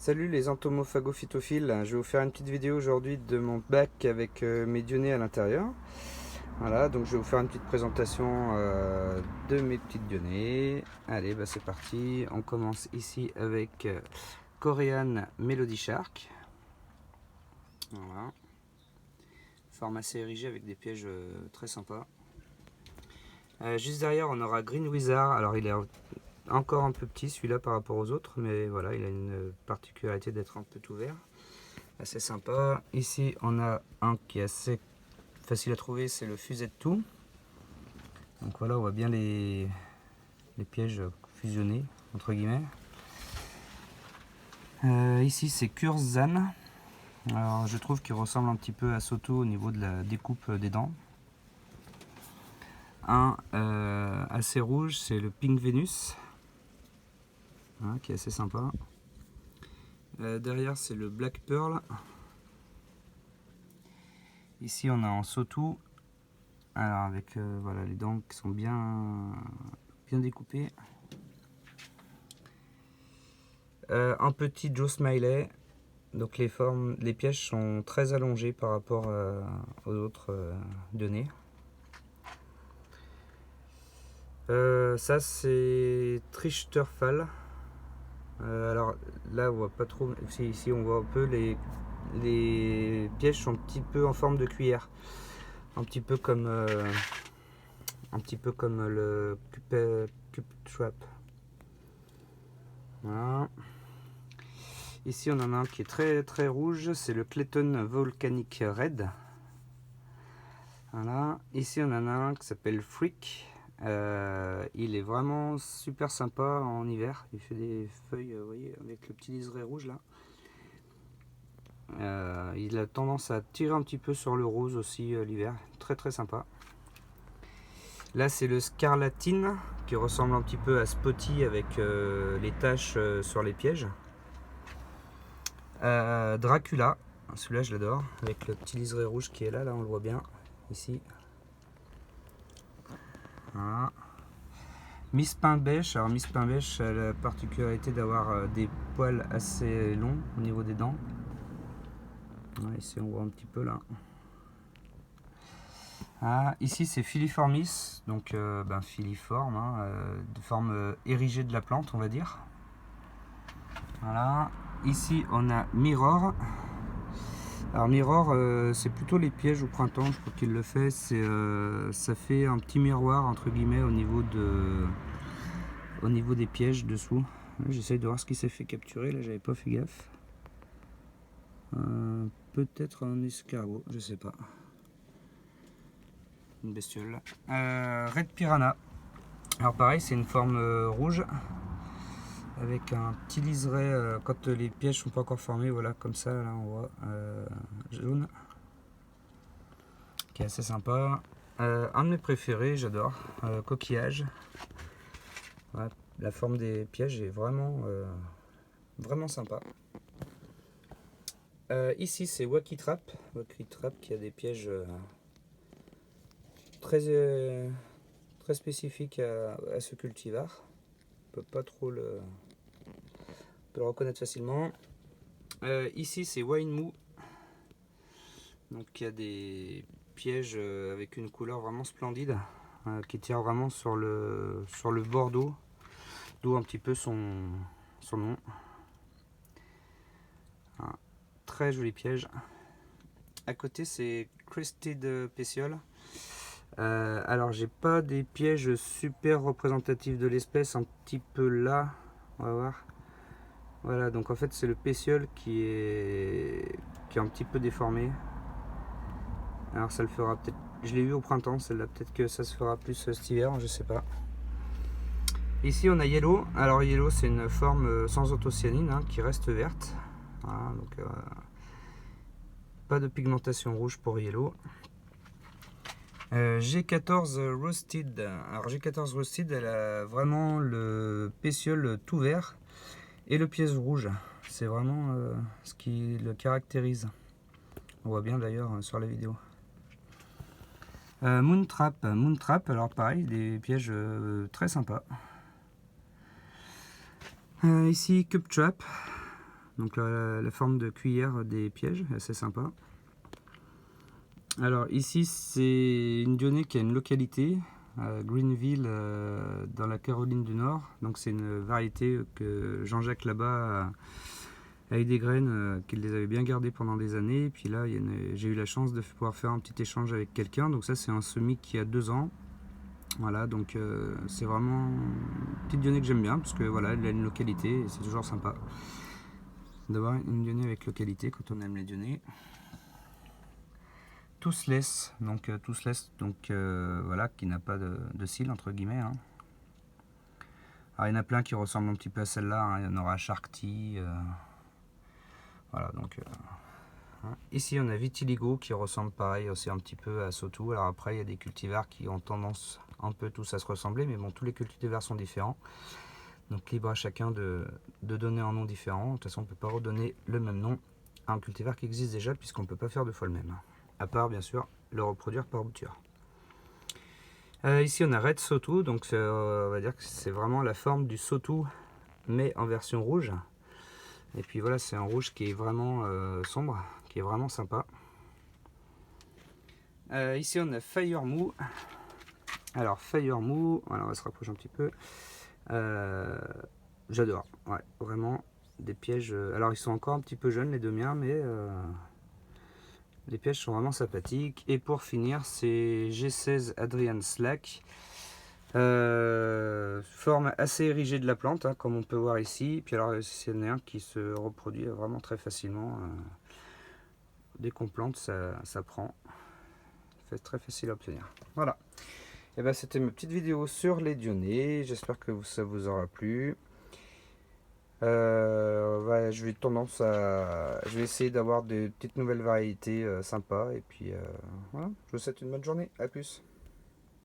Salut les entomophagophytophiles, je vais vous faire une petite vidéo aujourd'hui de mon bac avec mes dionnées à l'intérieur. Voilà, donc je vais vous faire une petite présentation de mes petites dionnées. Allez, bah c'est parti, on commence ici avec Korean Melody Shark. Voilà, forme assez érigée avec des pièges très sympas. Juste derrière on aura Green Wizard, alors il est encore un peu petit celui-là par rapport aux autres, mais voilà, il a une particularité d'être un peu tout vert, assez sympa. Ici on a un qui est assez facile à trouver, c'est le Fused 2. Donc voilà, on voit bien les pièges fusionnés entre guillemets. Ici c'est Kurzan. Alors je trouve qu'il ressemble un petit peu à Soto au niveau de la découpe des dents. Un assez rouge, c'est le Pink Venus, hein, qui est assez sympa. Derrière c'est le Black Pearl. Ici on a en Soto, alors avec voilà, les dents qui sont bien découpées. Un petit Joe Smiley, donc les pièges sont très allongés par rapport aux autres données. Ça c'est Trichterfall. Alors là on voit pas trop, ici on voit un peu les pièges sont un petit peu en forme de cuillère, un petit peu comme le Cup Trap. Voilà. Ici on en a un qui est très rouge, c'est le Clayton Volcanic Red. Voilà. Ici on en a un qui s'appelle Freak. Il est vraiment super sympa en hiver. Il fait des feuilles, vous voyez, avec le petit liseré rouge là. Il a tendance à tirer un petit peu sur le rose aussi l'hiver. Très sympa. Là c'est le Scarlatine qui ressemble un petit peu à Spotty avec les taches sur les pièges. Dracula, celui-là je l'adore, avec le petit liseré rouge qui est là, on le voit bien ici. Voilà. Miss Pain Bêche, alors Miss Pain Bêche a la particularité d'avoir des poils assez longs au niveau des dents. Ouais, ici on voit un petit peu là. Ah, ici c'est Filiformis, donc filiforme, hein, de forme érigée de la plante on va dire. Voilà. Ici on a Mirror. Alors Mirror, c'est plutôt les pièges au printemps, je crois qu'il le fait. Ça fait un petit miroir entre guillemets au niveau des pièges dessous. J'essaye de voir ce qui s'est fait capturer, là j'avais pas fait gaffe. Peut-être un escargot, je sais pas. Une bestiole. Red Piranha. Alors pareil, c'est une forme rouge avec un petit liseré quand les pièges sont pas encore formés, voilà, comme ça là on voit jaune, qui est assez sympa. Un de mes préférés, j'adore, coquillage. Ouais, la forme des pièges est vraiment sympa. Ici c'est Wacky Trap qui a des pièges très spécifiques à ce cultivar. On peut pas trop le reconnaître facilement. Ici c'est Wine Moo, donc il y a des pièges avec une couleur vraiment splendide qui tire vraiment sur le bordeaux, d'où un petit peu son nom. Un très joli piège. À côté c'est Crested Pétiole. Alors j'ai pas des pièges super représentatifs de l'espèce, un petit peu là, on va voir. Voilà, donc en fait c'est le pétiole qui est un petit peu déformé. Alors ça le fera peut-être, je l'ai eu au printemps celle-là, peut-être que ça se fera plus cet hiver, je sais pas. Ici on a Yellow. Alors Yellow c'est une forme sans anthocyanine hein, qui reste verte. Voilà, donc pas de pigmentation rouge pour Yellow. G14 Roasted. Alors G14 Roasted, elle a vraiment le pétiole tout vert et le piège rouge. C'est vraiment ce qui le caractérise. On voit bien d'ailleurs sur la vidéo. Moontrap, alors pareil, des pièges très sympas. Ici Cup Trap, Donc la forme de cuillère des pièges, assez sympa. Alors ici c'est une dionée qui a une localité, Greenville, dans la Caroline du Nord. Donc c'est une variété que Jean-Jacques là-bas a eu des graines qu'il les avait bien gardées pendant des années. Et puis là j'ai eu la chance de pouvoir faire un petit échange avec quelqu'un. Donc ça c'est un semis qui a 2 ans. Voilà, donc c'est vraiment une petite dionée que j'aime bien parce que voilà, elle a une localité et c'est toujours sympa d'avoir une dionée avec localité quand on aime les dionées. Toothless, donc voilà, qui n'a pas de cils entre guillemets. Hein. Alors il y en a plein qui ressemblent un petit peu à celle-là. Hein. Il y en aura Sharkty. Voilà, donc hein. Ici on a Vitiligo qui ressemble pareil aussi un petit peu à Sautou. Alors après il y a des cultivars qui ont tendance un peu tous à se ressembler, mais bon, tous les cultivars sont différents. Donc libre à chacun de donner un nom différent. De toute façon on ne peut pas redonner le même nom à un cultivar qui existe déjà puisqu'on ne peut pas faire 2 fois le même. À part bien sûr le reproduire par bouture. Ici on a Red Sautou, donc on va dire que c'est vraiment la forme du Sautou mais en version rouge. Et puis voilà, c'est un rouge qui est vraiment sombre, qui est vraiment sympa. Ici on a Fire Mou. Alors Fire Mou, voilà, on va se rapprocher un petit peu. J'adore, ouais, vraiment des pièges. Alors ils sont encore un petit peu jeunes les deux miens, mais les pièges sont vraiment sympathiques. Et pour finir, c'est G16 Adrian Slack. Forme assez érigée de la plante, hein, comme on peut voir ici. Puis alors, c'est un qui se reproduit vraiment très facilement. Dès qu'on plante, ça prend. C'est très facile à obtenir. Voilà. Et ben, c'était ma petite vidéo sur les dionnées. J'espère que ça vous aura plu. Je vais essayer d'avoir des petites nouvelles variétés sympas. Et puis voilà, je vous souhaite une bonne journée. À plus.